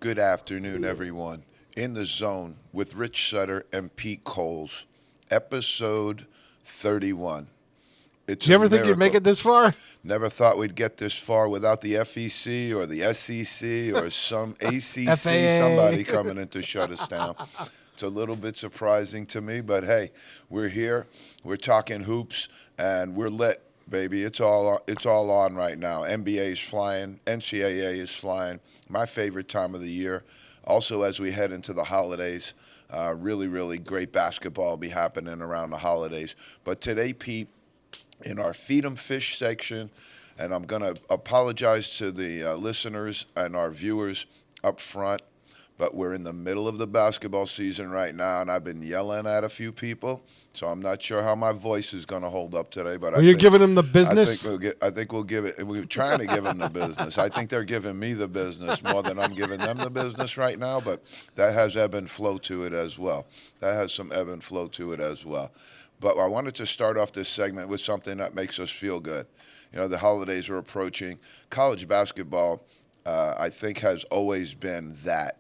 Good afternoon, everyone. In the Zone with Rich Sutter and Pete Coles, episode 31. It's Did you a ever think you'd make miracle. it this far? Never thought we'd get this far without the FEC or the SEC or some ACC, FAA. somebody coming in to shut us down. It's a little bit surprising to me, but hey, we're here. We're talking hoops, and we're lit, baby. It's all on right now. NBA is flying. NCAA is flying. My favorite time of the year. Also, as we head into the holidays, really, really great basketball will be happening around the holidays. But today, Pete, in our Feed 'em Fish section, and I'm going to apologize to the listeners and our viewers up front, but we're in the middle of the basketball season right now, and I've been yelling at a few people, so I'm not sure how my voice is going to hold up today. But You're giving them the business? I think we'll give it. We're trying to give them the business. I think they're giving me the business more than I'm giving them the business right now. But that has ebb and flow to it as well. That has some ebb and flow to it as well. But I wanted to start off this segment with something that makes us feel good. You know, the holidays are approaching. College basketball, I think, has always been that.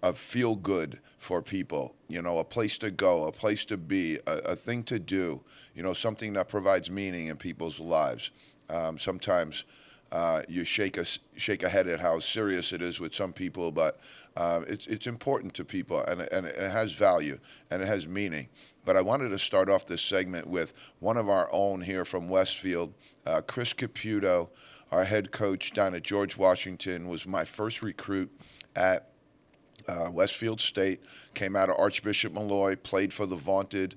A feel good for people, you know, a place to go, a place to be, a thing to do, you know, something that provides meaning in people's lives. Sometimes you shake a head at how serious it is with some people, but it's important to people, and it has value and it has meaning. But I wanted to start off this segment with one of our own here from Westfield, Chris Caputo, our head coach down at George Washington, was my first recruit at Westfield State, came out of Archbishop Malloy, played for the vaunted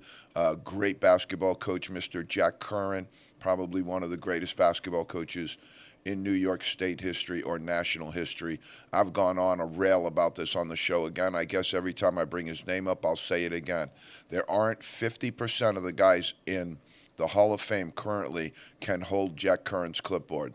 great basketball coach, Mr. Jack Curran, probably one of the greatest basketball coaches in New York State history or national history. I've gone on a rail about this on the show again. I guess every time I bring his name up, I'll say it again. There aren't 50% of the guys in the Hall of Fame currently can hold Jack Curran's clipboard.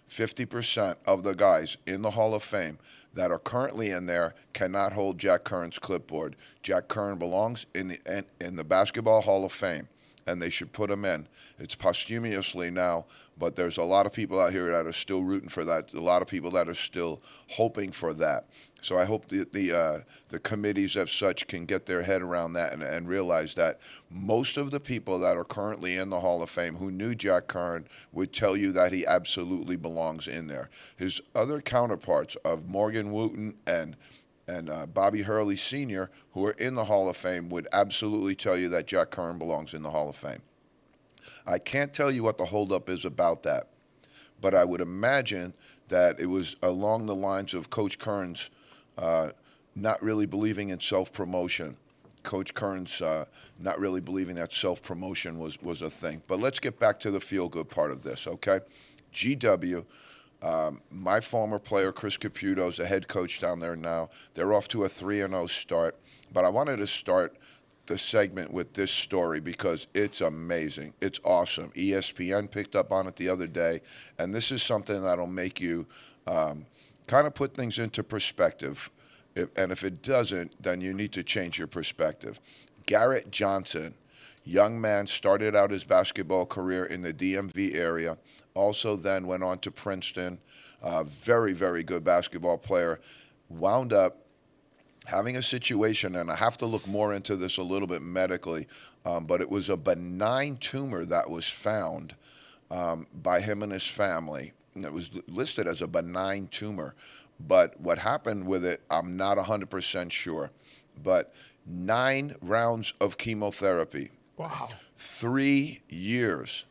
50% of the guys in the Hall of Fame that are currently in there cannot hold Jack Curran's clipboard. Jack Curran belongs in the Basketball Hall of Fame, and they should put him in. It's posthumously now, but there's a lot of people out here that are still rooting for that. A lot of people that are still hoping for that. So I hope the committees as such can get their head around that and realize that most of the people that are currently in the Hall of Fame who knew Jack Curran would tell you that he absolutely belongs in there. His other counterparts of Morgan Wooten and Bobby Hurley Sr., who are in the Hall of Fame, would absolutely tell you that Jack Curran belongs in the Hall of Fame. I can't tell you what the holdup is about that, but I would imagine that it was along the lines of Coach Curran's not really believing in self-promotion. Coach Curran's not really believing that self-promotion was a thing. But let's get back to the feel-good part of this, okay? GW, my former player, Chris Caputo, is the head coach down there now. They're off to a 3-0 start. But I wanted to start the segment with this story because it's amazing. It's awesome. ESPN picked up on it the other day, and this is something that'll make you kind of put things into perspective. And if it doesn't, then you need to change your perspective. Garrett Johnson, young man, started out his basketball career in the DMV area, also then went on to Princeton, very, very good basketball player, wound up having a situation, and I have to look more into this a little bit medically, but it was a benign tumor that was found by him and his family. And it was listed as a benign tumor. But what happened with it, I'm not 100% sure. But 9 rounds of chemotherapy. Wow. 3 years.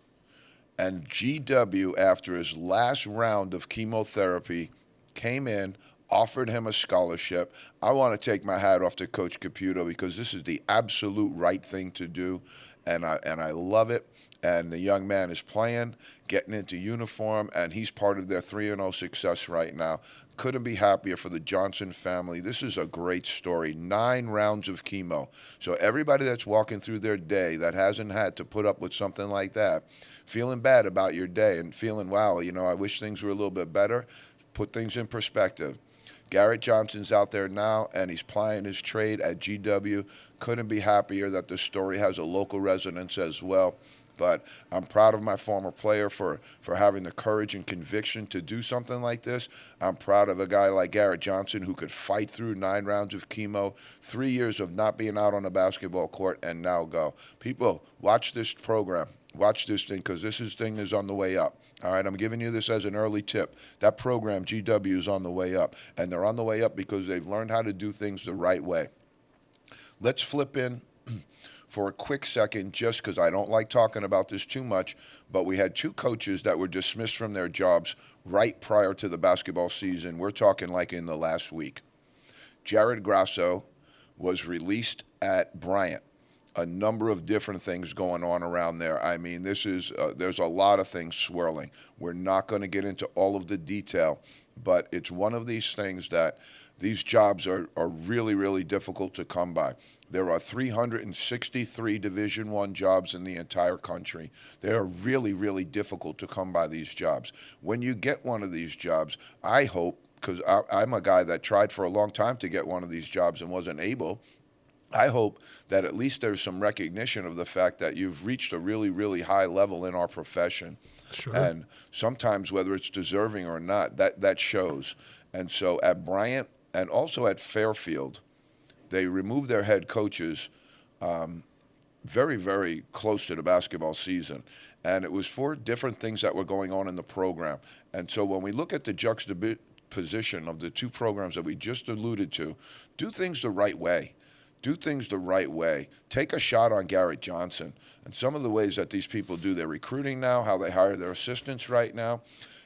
And GW, after his last round of chemotherapy, came in, offered him a scholarship. I want to take my hat off to Coach Caputo because this is the absolute right thing to do, and I love it. And the young man is playing, getting into uniform, and he's part of their 3-0 success right now. Couldn't be happier for the Johnson family. This is a great story. 9 rounds of chemo. So everybody that's walking through their day that hasn't had to put up with something like that, feeling bad about your day and feeling, wow, you know, I wish things were a little bit better, put things in perspective. Garrett Johnson's out there now, and he's plying his trade at GW. Couldn't be happier that the story has a local resonance as well. but I'm proud of my former player for having the courage and conviction to do something like this. I'm proud of a guy like Garrett Johnson who could fight through 9 rounds of chemo, 3 years of not being out on a basketball court, and now go. People, watch this program. Watch this thing, because this thing is on the way up. All right, I'm giving you this as an early tip. That program, GW, is on the way up, and they're on the way up because they've learned how to do things the right way. Let's flip in for a quick second, just because I don't like talking about this too much, but we had 2 coaches that were dismissed from their jobs right prior to the basketball season. We're talking like in the last week. Jared Grasso was released at Bryant. A number of different things going on around there. I mean, there's a lot of things swirling. We're not going to get into all of the detail, but it's one of these things that these jobs are really, really difficult to come by. There are 363 Division I jobs in the entire country. They are really, really difficult to come by, these jobs. When you get one of these jobs, I hope, because I'm a guy that tried for a long time to get one of these jobs and wasn't able, I hope that at least there's some recognition of the fact that you've reached a really, really high level in our profession. Sure. And sometimes, whether it's deserving or not, that shows. And so at Bryant and also at Fairfield, they removed their head coaches very, very close to the basketball season. And it was for different things that were going on in the program. And so when we look at the juxtaposition of the 2 programs that we just alluded to, do things the right way. Do things the right way. Take a shot on Garrett Johnson and some of the ways that these people do their recruiting now, how they hire their assistants right now.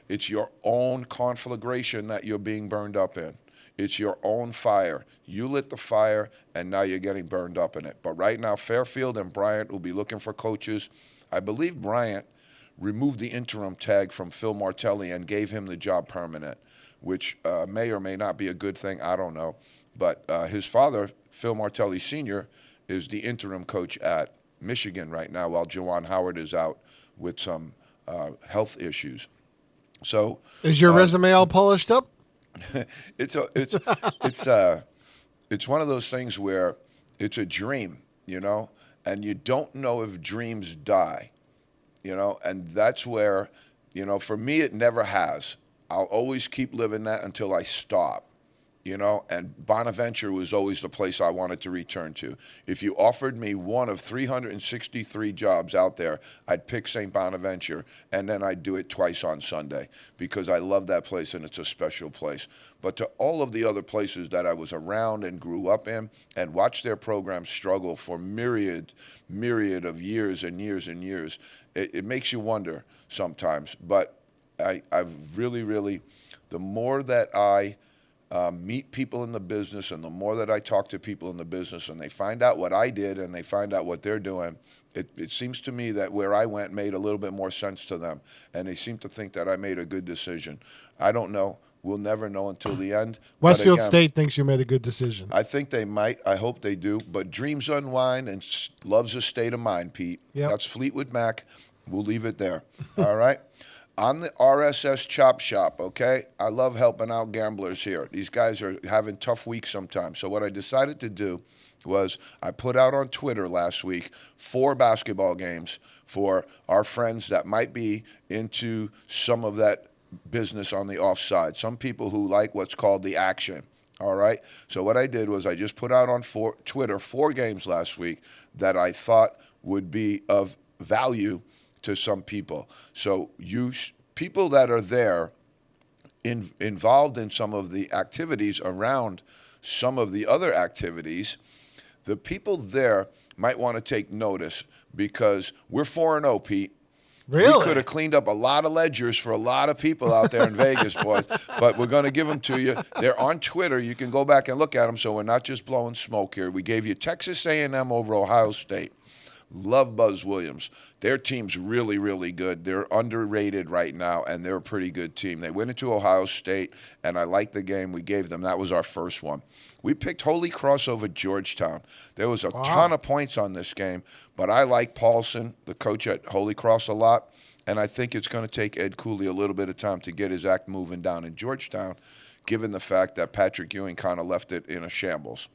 It's your own conflagration that you're being burned up in. It's your own fire. You lit the fire, and now you're getting burned up in it. But right now, Fairfield and Bryant will be looking for coaches. I believe Bryant removed the interim tag from Phil Martelli and gave him the job permanent, which may or may not be a good thing. I don't know. But his father, Phil Martelli Sr., is the interim coach at Michigan right now, while Juwan Howard is out with some health issues. So, is your resume all polished up? It's one of those things where it's a dream, and you don't know if dreams die, and that's where, for me, it never has. I'll always keep living that until I stop. And Bonaventure was always the place I wanted to return to. If you offered me one of 363 jobs out there, I'd pick St. Bonaventure, and then I'd do it twice on Sunday because I love that place and it's a special place. But to all of the other places that I was around and grew up in and watched their programs struggle for myriad of years and years and years, it makes you wonder sometimes. But I've really, the more that I meet people in the business, and the more that I talk to people in the business and they find out what I did and they find out what they're doing, it seems to me that where I went made a little bit more sense to them, and they seem to think that I made a good decision. I don't know. We'll never know until the end. Westfield State thinks you made a good decision. I think they might. I hope they do. But dreams unwind, and love's a state of mind, Pete. Yep. That's Fleetwood Mac. We'll leave it there. All right? On the RSS Chop Shop, okay? I love helping out gamblers here. These guys are having tough weeks sometimes. So what I decided to do was I put out on Twitter last week 4 basketball games for our friends that might be into some of that business on the offside. Some people who like what's called the action. All right? So what I did was I just put out on Twitter 4 games last week that I thought would be of value to some people. So people that are there involved in some of the activities around some of the other activities, the people there might want to take notice because we're 4-0, Pete. Really? We could have cleaned up a lot of ledgers for a lot of people out there in Vegas, boys, but we're going to give them to you. They're on Twitter. You can go back and look at them, so we're not just blowing smoke here. We gave you Texas A&M over Ohio State. Love Buzz Williams. Their team's really, really good. They're underrated right now, and they're a pretty good team. They went into Ohio State, and I liked the game we gave them. That was our first one. We picked Holy Cross over Georgetown. There was a ton of points on this game, but I like Paulson, the coach at Holy Cross, a lot, and I think it's going to take Ed Cooley a little bit of time to get his act moving down in Georgetown, given the fact that Patrick Ewing kind of left it in a shambles.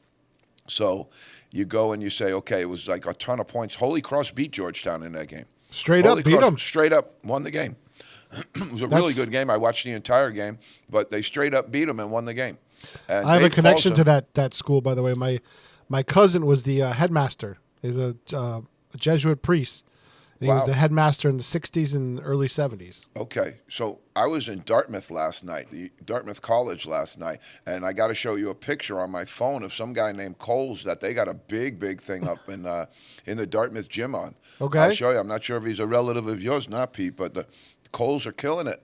So you go and you say, okay, it was like a ton of points. Holy Cross beat Georgetown in that game. Straight Holy up beat Cross them. straight up won the game. It was a really good game. I watched the entire game, but they straight up beat them and won the game. And I have a Dave connection Paulson- to that school, by the way. My cousin was the headmaster. He's a Jesuit priest. And he was Wow. the headmaster in the 60s and early 70s. Okay, so I was in Dartmouth last night, the Dartmouth College last night, and I got to show you a picture on my phone of some guy named Coles that they got a big thing up in the Dartmouth gym on. Okay. I'll show you. I'm not sure if he's a relative of yours, not Pete, but the Coles are killing it.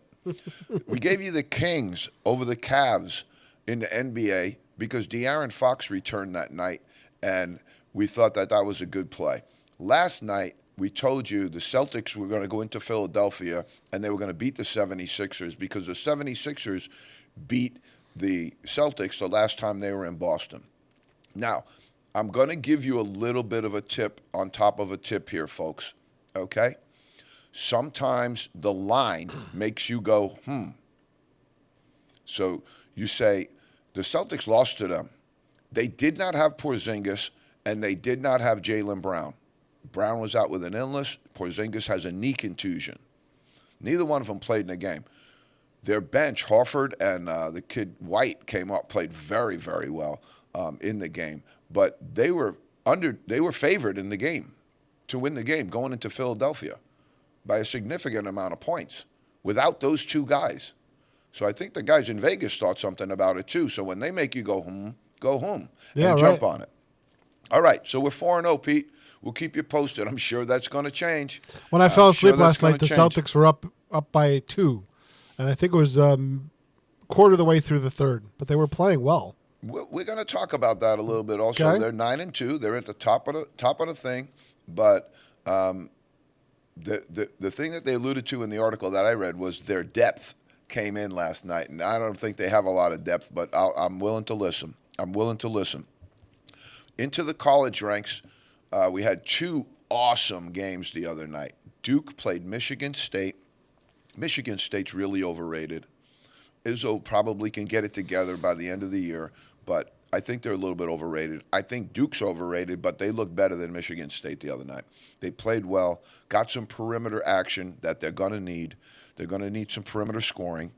We gave you the Kings over the Cavs in the NBA because De'Aaron Fox returned that night, and we thought that was a good play. Last night, we told you the Celtics were going to go into Philadelphia and they were going to beat the 76ers because the 76ers beat the Celtics the last time they were in Boston. Now, I'm going to give you a little bit of a tip on top of a tip here, folks, okay? Sometimes the line makes you go, So you say, the Celtics lost to them. They did not have Porzingis, and they did not have Jaylen Brown. Brown was out with an illness. Porzingis has a knee contusion. Neither one of them played in the game. Their bench, Horford and the kid White, came up, played very, very well in the game. But they were favored in the game to win the game going into Philadelphia by a significant amount of points without those two guys. So I think the guys in Vegas thought something about it too. So when they make you go home and jump on it. All right, so we're 4-0, Pete. We'll keep you posted. I'm sure that's going to change. When I fell asleep that's last night, gonna the change. Celtics were up by 2. And I think it was quarter of the way through the third. But they were playing well. We're going to talk about that a little bit. Also, Okay. They're 9-2. They're at the top of the thing. But the thing that they alluded to in the article that I read was their depth came in last night, and I don't think they have a lot of depth. But I'm willing to listen. Into the college ranks, we had 2 awesome games the other night. Duke played Michigan State. Michigan State's really overrated. Izzo probably can get it together by the end of the year, but I think they're a little bit overrated. I think Duke's overrated, but they look better than Michigan State the other night. They played well, got some perimeter action that they're going to need. They're going to need some perimeter scoring.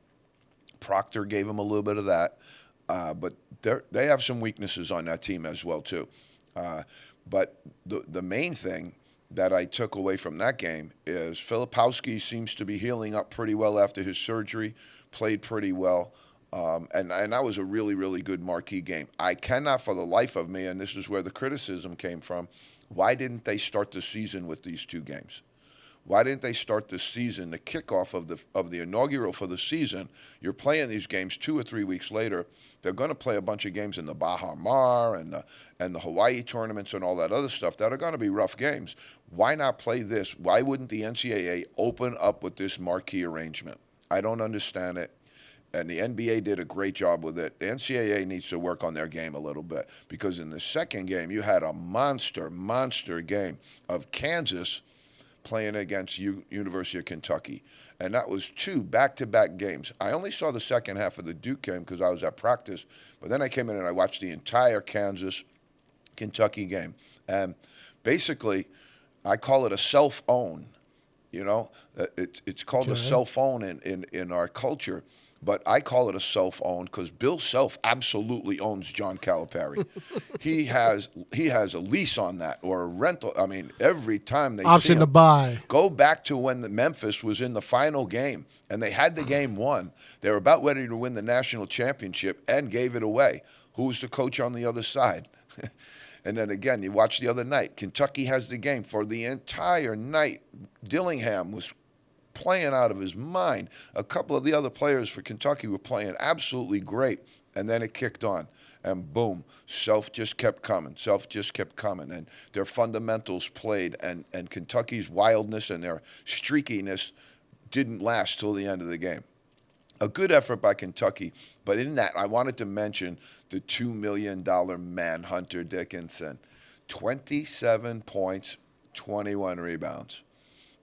Proctor gave them a little bit of that, but they have some weaknesses on that team as well too. But the main thing that I took away from that game is Filipowski seems to be healing up pretty well after his surgery, played pretty well. And that was a really, really good marquee game. I cannot for the life of me, and this is where the criticism came from, why didn't they start the season with these 2 games? Why didn't they start the season, the kickoff of the inaugural for the season? You're playing these games 2 or 3 weeks later. They're going to play a bunch of games in the Baha Mar and the Hawaii tournaments and all that other stuff that are going to be rough games. Why not play this? Why wouldn't the NCAA open up with this marquee arrangement? I don't understand it. And the NBA did a great job with it. The NCAA needs to work on their game a little bit because in the second game, you had a monster game of Kansas playing against University of Kentucky. And that was 2 back-to-back games. I only saw the second half of the Duke game because I was at practice. But then I came in and I watched the entire Kansas-Kentucky game. And basically, I call it a self-own. You know, it's called a self-own in our culture. But I call it a self-own because Bill Self absolutely owns John Calipari. He has a lease on that or a rental. I mean, every time they see Option him, to buy. go back to when the Memphis was in the final game and they had the game won. They were about ready to win the national championship and gave it away. Who was the coach on the other side? And then again, you watch the other night. Kentucky has the game for the entire night. Dillingham was playing out of his mind. A couple of the other players for Kentucky were playing absolutely great, and then it kicked on. And boom, Self just kept coming. And their fundamentals played, and Kentucky's wildness and their streakiness didn't last till the end of the game. A good effort by Kentucky, but in that, I wanted to mention the $2 million man, Hunter Dickinson. 27 points, 21 rebounds.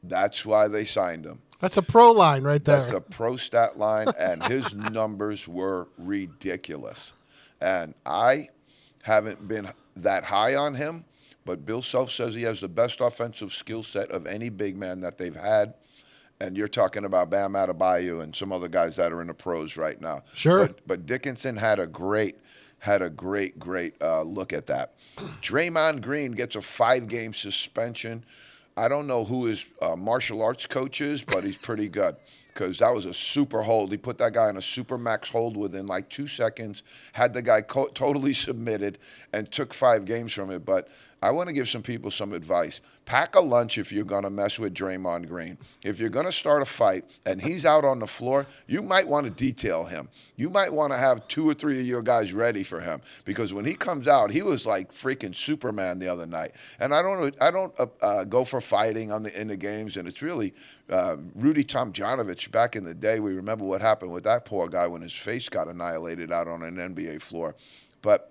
That's why they signed him. That's a pro line right there. That's a pro stat line, and his numbers were ridiculous. And I haven't been that high on him, but Bill Self says he has the best offensive skill set of any big man that they've had. And you're talking about Bam Adebayo and some other guys that are in the pros right now. Sure. But Dickinson had a great look at that. Draymond Green gets a 5-game suspension. I don't know who his martial arts coach is, but he's pretty good because that was a super hold. He put that guy in a super max hold within like 2 seconds, had the guy totally submitted, and took 5 games from it. But I want to give some people some advice. Pack a lunch if you're going to mess with Draymond Green. If you're going to start a fight and he's out on the floor, you might want to detail him. You might want to have 2 or 3 of your guys ready for him because when he comes out, he was like freaking Superman the other night. And I don't go for fighting in the games, and it's really Rudy Tomjanovich back in the day. We remember what happened with that poor guy when his face got annihilated out on an NBA floor. But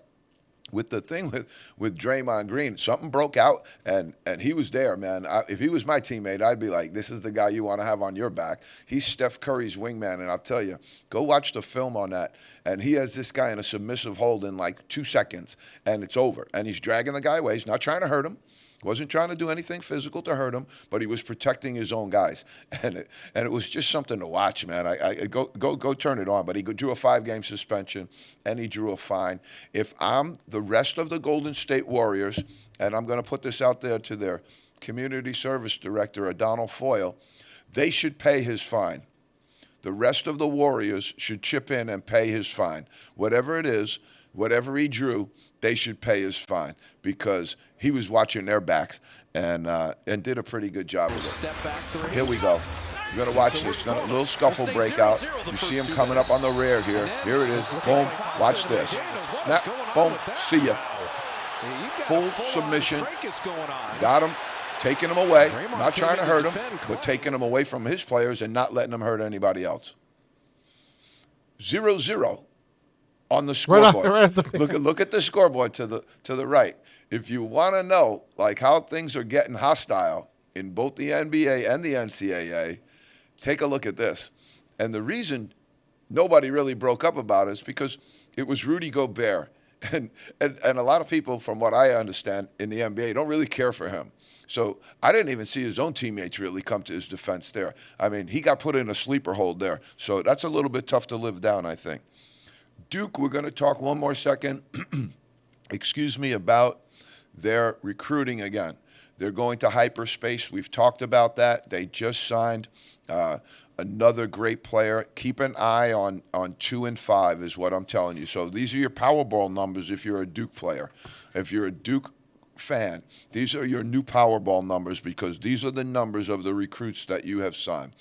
with the thing with Draymond Green, something broke out, and he was there, man. If he was my teammate, I'd be like, this is the guy you want to have on your back. He's Steph Curry's wingman, and I'll tell you, go watch the film on that. And he has this guy in a submissive hold in like 2 seconds, and it's over. And he's dragging the guy away. He's not trying to hurt him. Wasn't trying to do anything physical to hurt him, but he was protecting his own guys, and it was just something to watch, man. I go turn it on. But he drew a 5-game suspension, and he drew a fine. If I'm the rest of the Golden State Warriors, and I'm going to put this out there to their community service director, Adonal Foyle, they should pay his fine. The rest of the Warriors should chip in and pay his fine, whatever it is. Whatever he drew, they should pay his fine because he was watching their backs and did a pretty good job with it. Here we go. You're going to watch this. A little scuffle breakout. You see him coming up on the rear here. Here it is. Boom. Watch this. Snap. Boom. See ya. Full submission. Got him. Taking him away. Not trying to hurt him, but taking him away from his players and not letting him hurt anybody else. 0-0. On the scoreboard. Look at the scoreboard to the right. If you want to know like how things are getting hostile in both the NBA and the NCAA, take a look at this. And the reason nobody really broke up about it is because it was Rudy Gobert. And a lot of people, from what I understand, in the NBA don't really care for him. So I didn't even see his own teammates really come to his defense there. I mean, he got put in a sleeper hold there. So that's a little bit tough to live down, I think. Duke, we're going to talk one more second, about their recruiting again. They're going to hyperspace. We've talked about that. They just signed another great player. Keep an eye on 2 and 5 is what I'm telling you. So these are your Powerball numbers if you're a Duke player. If you're a Duke fan, these are your new Powerball numbers because these are the numbers of the recruits that you have signed.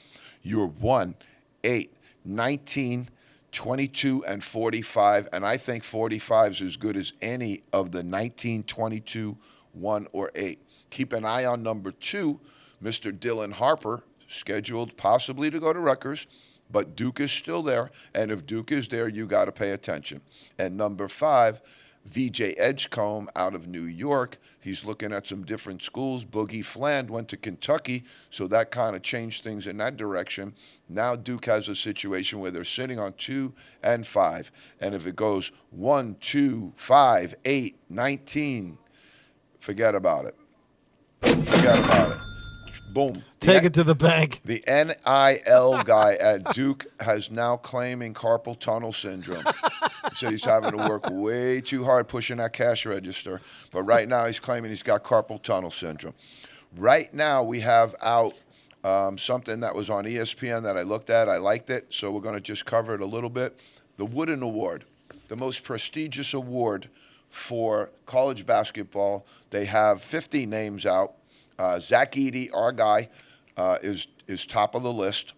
You're 1, 8, 19, 22 and 45, and I think 45 is as good as any of the 19, 22, 1, or 8. Keep an eye on number 2, Mr. Dylan Harper, scheduled possibly to go to Rutgers, but Duke is still there, and if Duke is there, you got to pay attention. And number 5, VJ Edgecombe out of New York. He's looking at some different schools. Boogie Fland went to Kentucky, so that kind of changed things in that direction. Now Duke has a situation where they're sitting on 2 and 5. And if it goes 1, 2, 5, 8, 19, forget about it. Forget about it. Boom. Take it to the bank. The NIL guy at Duke has now claiming carpal tunnel syndrome. So he's having to work way too hard pushing that cash register. But right now he's claiming he's got carpal tunnel syndrome. Right now we have out something that was on ESPN that I looked at. I liked it, so we're going to just cover it a little bit. The Wooden Award, the most prestigious award for college basketball. They have 50 names out. Zach Edey, our guy, is top of the list.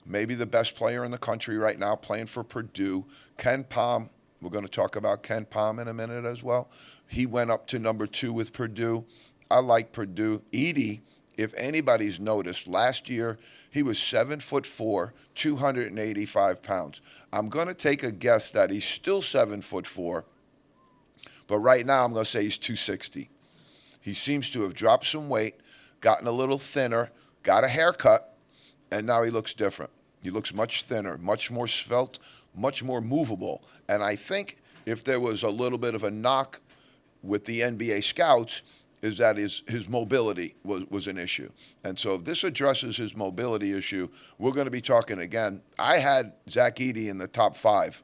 Maybe the best player in the country right now, playing for Purdue. Ken Pom, we're going to talk about Ken Pom in a minute as well. He went up to number 2 with Purdue. I like Purdue. Edey, if anybody's noticed, last year he was 7'4", 285 pounds. I'm going to take a guess that he's still 7'4", but right now I'm going to say he's 260. He seems to have dropped some weight, gotten a little thinner, got a haircut, and now he looks different. He looks much thinner, much more svelte, much more movable. And I think if there was a little bit of a knock with the NBA scouts, is that his mobility was an issue. And so if this addresses his mobility issue, we're going to be talking again. I had Zach Edey in the top 5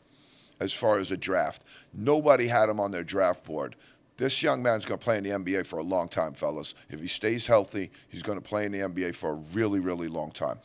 as far as a draft. Nobody had him on their draft board. This young man's going to play in the NBA for a long time, fellas. If he stays healthy, he's going to play in the NBA for a really, really long time.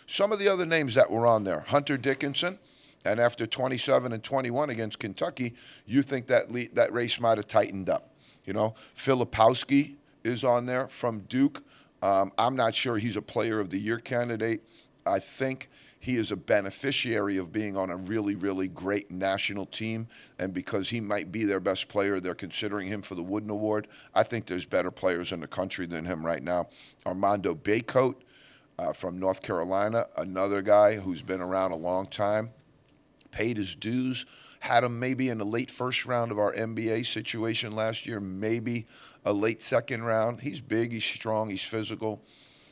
Some of the other names that were on there, Hunter Dickinson, and after 27 and 21 against Kentucky, you think that race might have tightened up. You know, Filipowski is on there from Duke. I'm not sure he's a player of the year candidate. I think he is a beneficiary of being on a really, really great national team. And because he might be their best player, they're considering him for the Wooden Award. I think there's better players in the country than him right now. Armando Baycoat from North Carolina, another guy who's been around a long time, paid his dues. Had him maybe in the late first round of our NBA situation last year, maybe a late second round. He's big, he's strong, he's physical,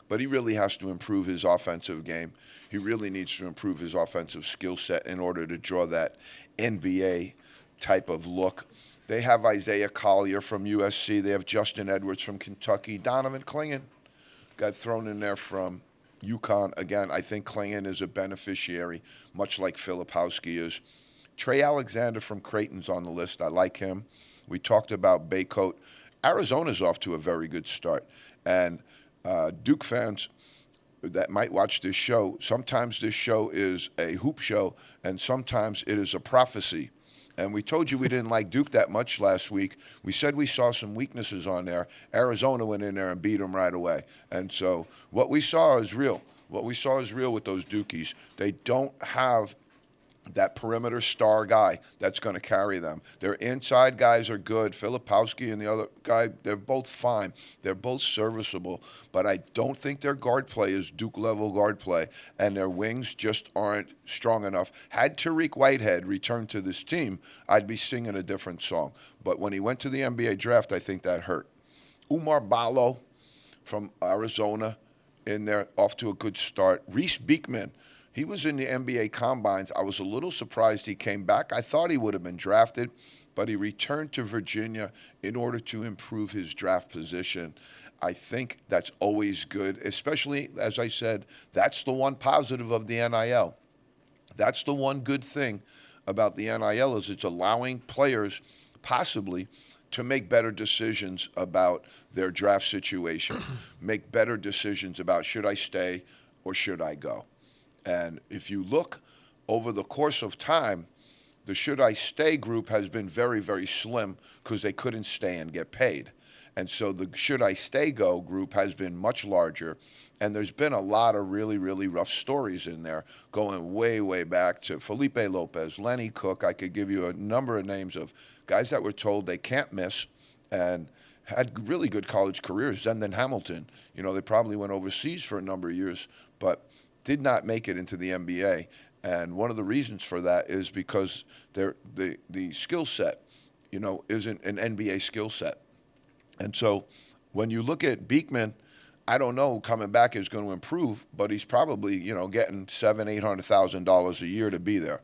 but he really has to improve his offensive game. He really needs to improve his offensive skill set in order to draw that NBA type of look. They have Isaiah Collier from USC. They have Justin Edwards from Kentucky. Donovan Clingan got thrown in there from UConn. Again, I think Clingan is a beneficiary, much like Filipowski is. Trey Alexander from Creighton's on the list. I like him. We talked about Baycoat. Arizona's off to a very good start. And Duke fans that might watch this show, sometimes this show is a hoop show, and sometimes it is a prophecy. And we told you we didn't like Duke that much last week. We said we saw some weaknesses on there. Arizona went in there and beat them right away. And so what we saw is real. What we saw is real with those Dukies. They don't have that perimeter star guy that's going to carry them. Their inside guys are good. Filipowski and the other guy, they're both fine. They're both serviceable. But I don't think their guard play is Duke-level guard play, and their wings just aren't strong enough. Had Tariq Whitehead returned to this team, I'd be singing a different song. But when he went to the NBA draft, I think that hurt. Umar Ballo from Arizona in there, off to a good start. Reese Beekman, he was in the NBA Combines. I was a little surprised he came back. I thought he would have been drafted, but he returned to Virginia in order to improve his draft position. I think that's always good, especially, as I said, that's the one positive of the NIL. That's the one good thing about the NIL is it's allowing players possibly to make better decisions about their draft situation, make better decisions about should I stay or should I go. And if you look over the course of time, the Should I Stay group has been very, very slim because they couldn't stay and get paid. And so the Should I Stay Go group has been much larger. And there's been a lot of really, really rough stories in there going way, way back to Felipe Lopez, Lenny Cook. I could give you a number of names of guys that were told they can't miss and had really good college careers. Zendon Hamilton, you know, they probably went overseas for a number of years, but did not make it into the NBA. And one of the reasons for that is because the skill set, you know, isn't an NBA skill set. And so when you look at Beekman, I don't know coming back is going to improve, but he's probably, you know, getting $700,000-$800,000 a year to be there.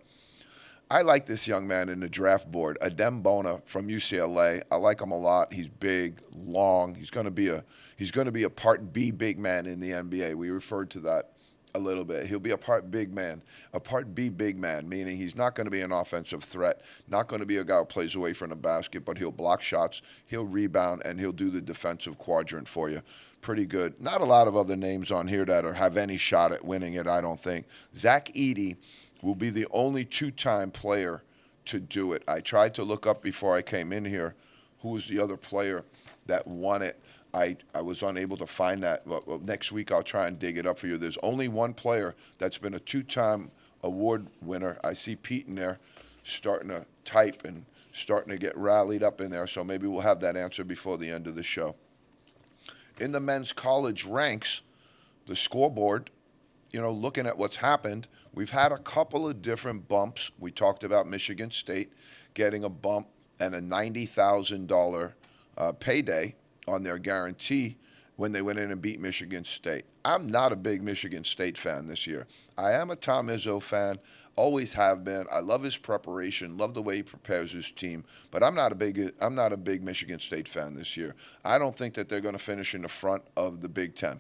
I like this young man in the draft board, Adem Bona from UCLA. I like him a lot. He's big, long. He's going to be a Part B big man in the NBA. We referred to that a little bit. He'll be a Part big man, a Part B big man, meaning he's not going to be an offensive threat, not going to be a guy who plays away from the basket, but he'll block shots, he'll rebound, and he'll do the defensive quadrant for you. Pretty good. Not a lot of other names on here that have any shot at winning it, I don't think. Zach Edey will be the only two-time player to do it. I tried to look up before I came in here who was the other player that won it. I was unable to find that. Well, next week I'll try and dig it up for you. There's only one player that's been a two-time award winner. I see Pete in there starting to type and starting to get rallied up in there, so maybe we'll have that answer before the end of the show. In the men's college ranks, the scoreboard, you know, looking at what's happened, we've had a couple of different bumps. We talked about Michigan State getting a bump and a $90,000 payday on their guarantee, when they went in and beat Michigan State. I'm not a big Michigan State fan this year. I am a Tom Izzo fan, always have been. I love his preparation, love the way he prepares his team, but I'm not a big Michigan State fan this year. I don't think that they're going to finish in the front of the Big Ten.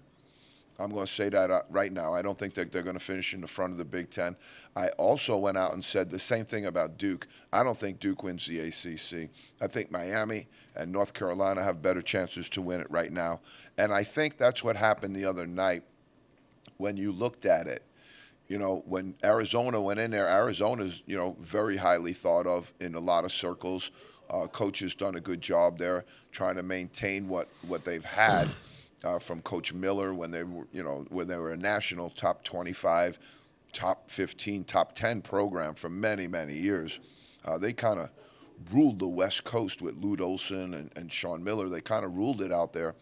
I'm going to say that right now. I don't think that they're going to finish in the front of the Big Ten. I also went out and said the same thing about Duke. I don't think Duke wins the ACC. I think Miami and North Carolina have better chances to win it right now. And I think that's what happened the other night when you looked at it. You know, when Arizona went in there, Arizona's, very highly thought of in a lot of circles. Coach has done a good job there trying to maintain what they've had. From Coach Miller when they were a national top 25, top 15, top 10 program for many, many years. They kind of ruled the West Coast with Lute Olson and Sean Miller. They kind of ruled it out there.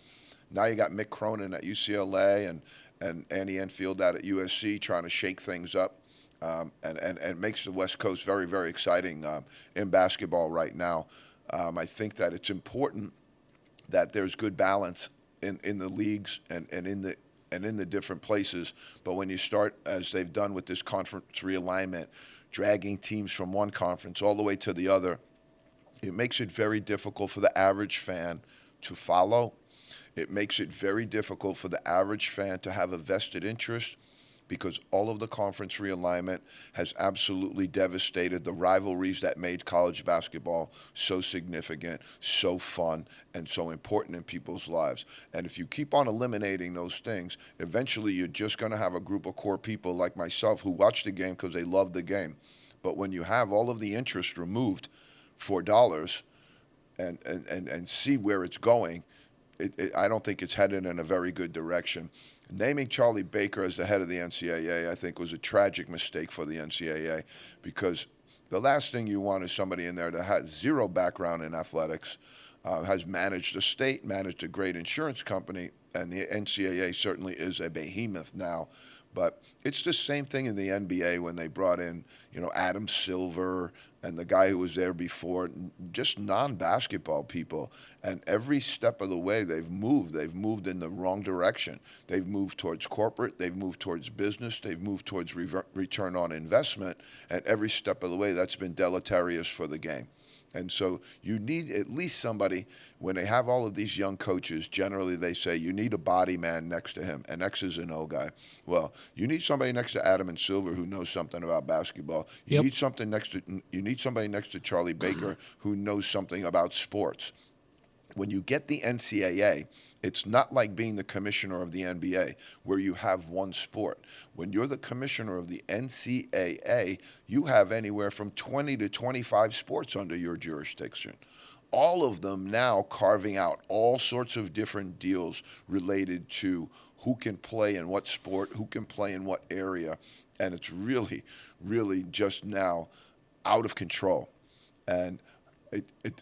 Now you got Mick Cronin at UCLA and Andy Enfield out at USC trying to shake things up. And makes the West Coast very, very exciting in basketball right now. I think that it's important that there's good balance in the leagues and in the different places. But when you start, as they've done with this conference realignment, dragging teams from one conference all the way to the other, it makes it very difficult for the average fan to follow. It makes it very difficult for the average fan to have a vested interest, because all of the conference realignment has absolutely devastated the rivalries that made college basketball so significant, so fun, and so important in people's lives. And if you keep on eliminating those things, eventually you're just going to have a group of core people like myself who watch the game because they love the game. But when you have all of the interest removed for dollars and see where it's going, I don't think it's headed in a very good direction. Naming Charlie Baker as the head of the NCAA, I think, was a tragic mistake for the NCAA, because the last thing you want is somebody in there that has zero background in athletics, has managed a state, managed a great insurance company, and the NCAA certainly is a behemoth now. But it's the same thing in the NBA when they brought in, Adam Silver and the guy who was there before, just non-basketball people. And every step of the way they've moved in the wrong direction. They've moved towards corporate, they've moved towards business, they've moved towards return on investment, and every step of the way that's been deleterious for the game. And so you need at least somebody, when they have all of these young coaches, generally they say you need a body man next to him, an X's and O guy. Well, you need somebody next to Adam and Silver who knows something about basketball. You need somebody next to Charlie Baker who knows something about sports. When you get the NCAA, it's not like being the commissioner of the NBA, where you have one sport. When you're the commissioner of the NCAA, you have anywhere from 20 to 25 sports under your jurisdiction. All of them now carving out all sorts of different deals related to who can play in what sport, who can play in what area. And it's really, really just now out of control. And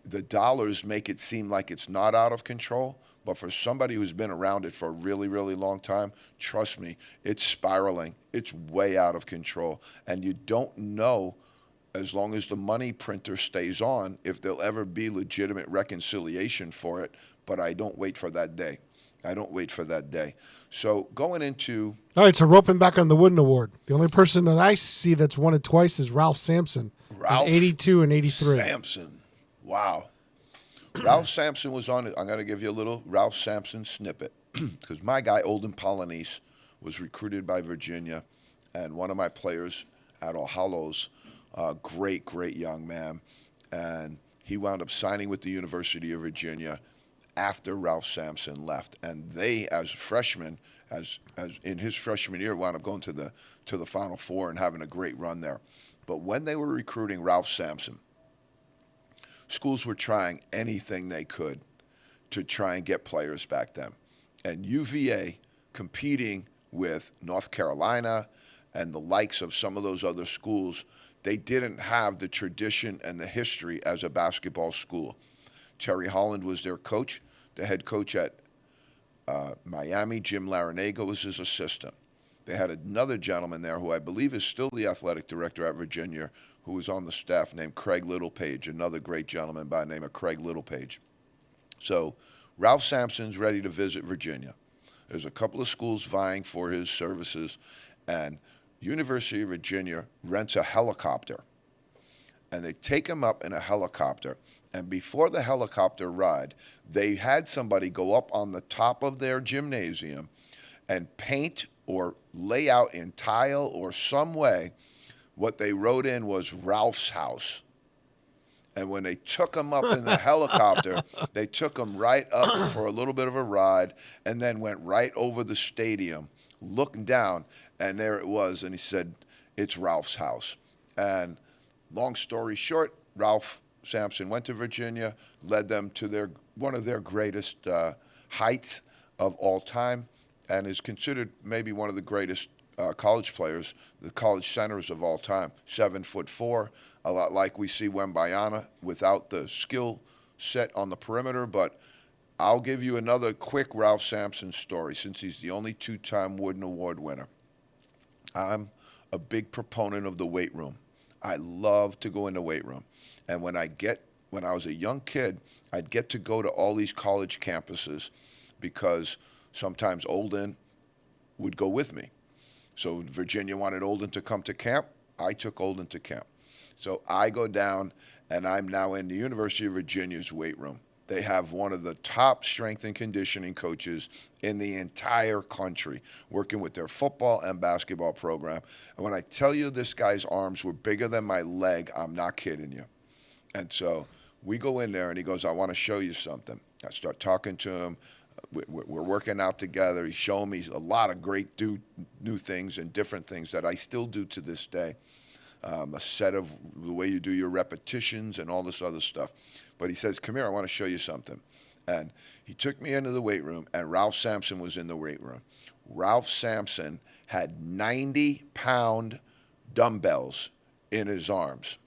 the dollars make it seem like it's not out of control, but for somebody who's been around it for a really, really long time, trust me, it's spiraling. It's way out of control. And you don't know, as long as the money printer stays on, if there'll ever be legitimate reconciliation for it. But I don't wait for that day. So going into... All right, so roping back on the Wooden Award. The only person that I see that's won it twice is Ralph Sampson. In 82 and 83. Sampson. Wow. Ralph Sampson was on it. I'm going to give you a little Ralph Sampson snippet, because my guy, Olden Polynice, was recruited by Virginia, and one of my players at All Hallows, great, great young man, and he wound up signing with the University of Virginia after Ralph Sampson left. And they, as freshmen, as in his freshman year, wound up going to the Final Four and having a great run there. But when they were recruiting Ralph Sampson, schools were trying anything they could to try and get players back then. And UVA, competing with North Carolina and the likes of some of those other schools, they didn't have the tradition and the history as a basketball school. Terry Holland was their coach. The head coach at Miami, Jim Larinaga, was his assistant. They had another gentleman there who I believe is still the athletic director at Virginia, who was on the staff, named Craig Littlepage, another great gentleman by the name of Craig Littlepage. So Ralph Sampson's ready to visit Virginia. There's a couple of schools vying for his services, and University of Virginia rents a helicopter. And they take him up in a helicopter. And before the helicopter ride, they had somebody go up on the top of their gymnasium and paint or lay out in tile or some way what they wrote in was Ralph's house. And when they took him up in the helicopter, they took him right up for a little bit of a ride and then went right over the stadium, looking down, and there it was. And he said, it's Ralph's house. And long story short, Ralph Sampson went to Virginia, led them to one of their greatest heights of all time, and is considered maybe one of the greatest college players, the college centers of all time. 7'4", a lot like we see Wembanyama without the skill set on the perimeter. But I'll give you another quick Ralph Sampson story, since he's the only two-time Wooden Award winner. I'm a big proponent of the weight room. I love to go in the weight room. And when I was a young kid, I'd get to go to all these college campuses because sometimes Olden would go with me. So Virginia wanted Olden to come to camp. I took Olden to camp. So I go down, and I'm now in the University of Virginia's weight room. They have one of the top strength and conditioning coaches in the entire country working with their football and basketball program. And when I tell you this guy's arms were bigger than my leg, I'm not kidding you. And so we go in there, and he goes, I want to show you something. I start talking to him. We're working out together. He's showing me a lot of great new things and different things that I still do to this day. A set of the way you do your repetitions and all this other stuff. But he says, come here, I want to show you something. And he took me into the weight room, and Ralph Sampson was in the weight room. Ralph Sampson had 90-pound dumbbells in his arms.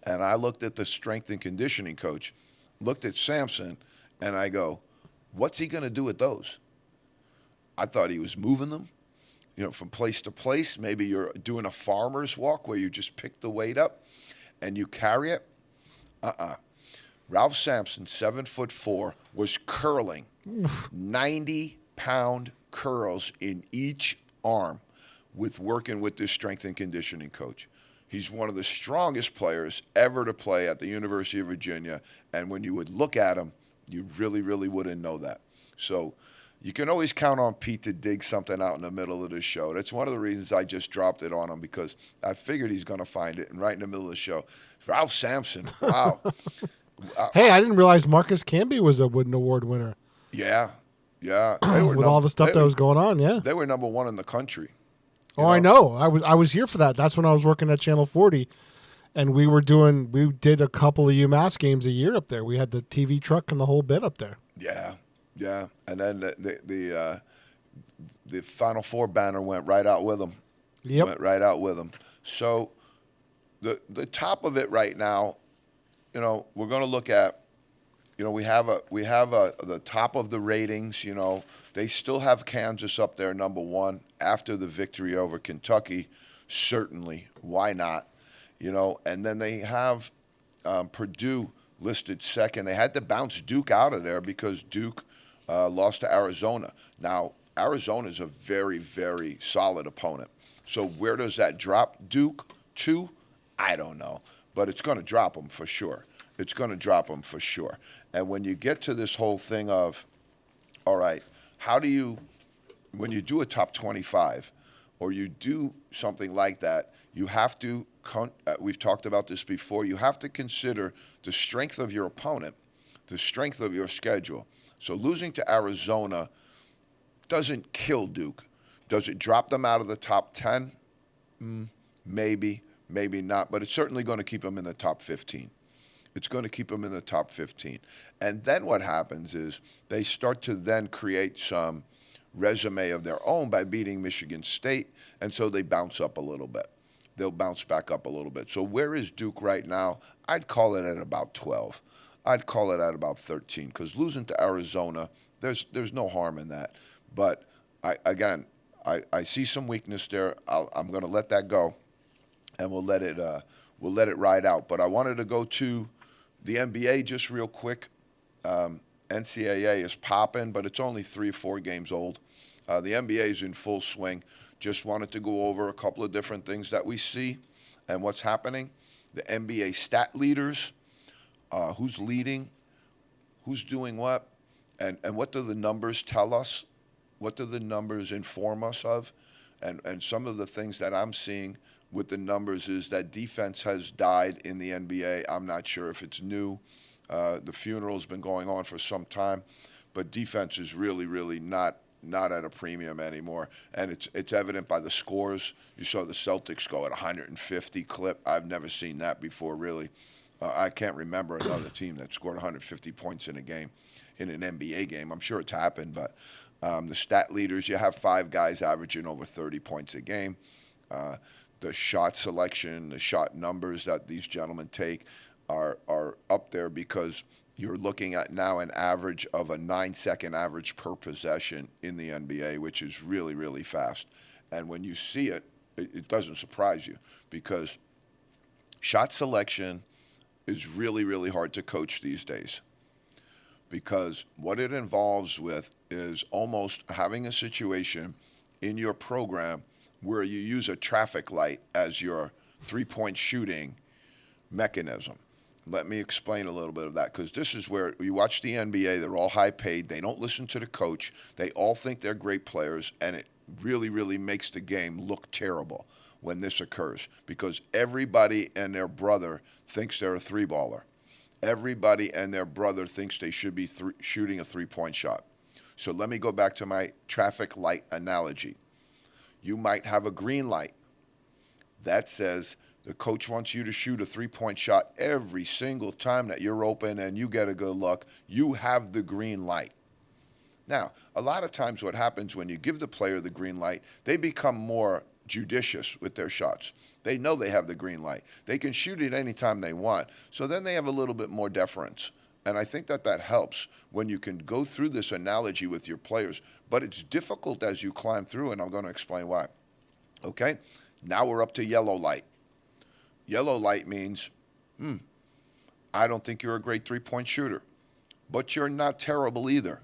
And I looked at the strength and conditioning coach, looked at Sampson, and I go, what's he going to do with those? I thought he was moving them, from place to place. Maybe you're doing a farmer's walk where you just pick the weight up and you carry it. Ralph Sampson, 7'4", was curling 90-pound curls in each arm with working with this strength and conditioning coach. He's one of the strongest players ever to play at the University of Virginia, and when you would look at him, you really, really wouldn't know that. So you can always count on Pete to dig something out in the middle of the show. That's one of the reasons I just dropped it on him, because I figured he's going to find it, and right in the middle of the show. Ralph Sampson, wow. Hey, I didn't realize Marcus Camby was a Wooden Award winner. Yeah. With all the stuff that was going on, yeah. They were number one in the country. Oh, I know. I was here for that. That's when I was working at Channel 40, and we did a couple of UMass games a year up there. We had the TV truck and the whole bit up there. Yeah. And then the Final Four banner went right out with them. Yep. Went right out with them. So the top of it right now, we're going to look at, we have the top of the ratings. They still have Kansas up there, number one, after the victory over Kentucky. Certainly, why not? And then they have Purdue listed second. They had to bounce Duke out of there because Duke lost to Arizona. Now, Arizona is a very, very solid opponent. So where does that drop Duke to? I don't know. But it's going to drop them for sure. It's going to drop them for sure. And when you get to this whole thing of, all right, when you do a top 25 or you do something like that, you have to, we've talked about this before, you have to consider the strength of your opponent, the strength of your schedule. So losing to Arizona doesn't kill Duke. Does it drop them out of the top 10? Maybe, maybe not, but it's certainly going to keep them in the top 15. It's going to keep them in the top 15. And then what happens is they start to then create some resume of their own by beating Michigan State, and so they bounce up a little bit. They'll bounce back up a little bit. So where is Duke right now? I'd call it at about 12. I'd call it at about 13, because losing to Arizona, there's no harm in that. But I see some weakness there. I'm going to let that go, and we'll let it ride out. But I wanted to go to the NBA just real quick. NCAA is popping, but it's only 3 or 4 games old. The NBA is in full swing. Just wanted to go over a couple of different things that we see and what's happening. The NBA stat leaders, who's leading, who's doing what, and what do the numbers tell us? What do the numbers inform us of? And some of the things that I'm seeing with the numbers is that defense has died in the NBA. I'm not sure if it's new. The funeral's been going on for some time, but defense is really, really not at a premium anymore. And it's evident by the scores. You saw the Celtics go at 150 clip. I've never seen that before, really. I can't remember another team that scored 150 points in a game, in an NBA game. I'm sure it's happened, but the stat leaders, you have 5 guys averaging over 30 points a game. The shot selection, the shot numbers that these gentlemen take are up there because you're looking at now an average of a 9-second average per possession in the NBA, which is really, really fast. And when you see it, it doesn't surprise you because shot selection is really, really hard to coach these days. Because what it involves with is almost having a situation in your program where you use a traffic light as your three-point shooting mechanism. Let me explain a little bit of that, because this is where you watch the NBA, they're all high paid, they don't listen to the coach, they all think they're great players, and it really, really makes the game look terrible when this occurs, because everybody and their brother thinks they're a three-baller. Everybody and their brother thinks they should be shooting a three-point shot. So let me go back to my traffic light analogy. You might have a green light that says the coach wants you to shoot a three-point shot every single time that you're open and you get a good look. You have the green light. Now, a lot of times what happens when you give the player the green light, they become more judicious with their shots. They know they have the green light. They can shoot it anytime they want. So then they have a little bit more deference. And I think that helps when you can go through this analogy with your players. But it's difficult as you climb through, and I'm going to explain why. Okay? Now we're up to yellow light. Yellow light means, I don't think you're a great three-point shooter. But you're not terrible either.